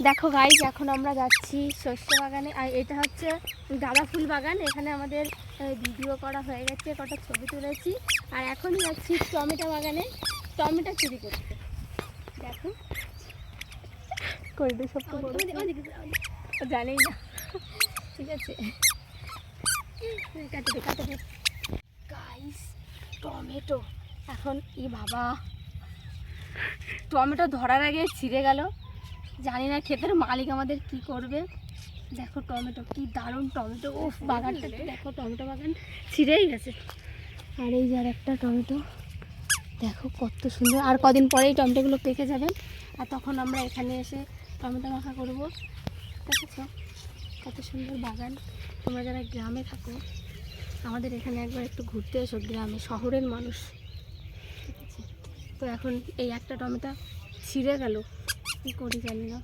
দেখো গাইস, এখন আমরা যাচ্ছি শস্য বাগানে। আর এটা হচ্ছে গাঁদা ফুল বাগান। এখানে আমাদের ভিডিও করা হয়ে গেছে, কটা ছবি তুলেছি। আর এখন যাচ্ছি টমেটো বাগানে টমেটো চুরি করতে। দেখো করে সব জানেই না, ঠিক আছে। কাটে দে গাইস, টমেটো এখন বাবা, টমেটো ধরার আগে ছিঁড়ে গেল। জানি না ক্ষেতের মালিক আমাদের কি করবে। দেখো টমেটো, কি দারুণ টমেটো। ও বাগানটা দেখো, টমেটো বাগান ছিঁড়েই গেছে। আর এই যে আর একটা টমেটো, দেখো কত সুন্দর। আর কদিন পরেই টমেটোগুলো পেকে যাবে, আর তখন আমরা এখানে এসে টমেটো মাখা করব। দেখেছ কত সুন্দর বাগান। তোমরা যারা গ্রামে থাকো, আমাদের এখানে একবার একটু ঘুরতে এসো। গ্রামে, শহরের মানুষ, ঠিক আছে। তো এখন এই একটা টমেটো ছিঁড়ে গেল, কী করি জানি না।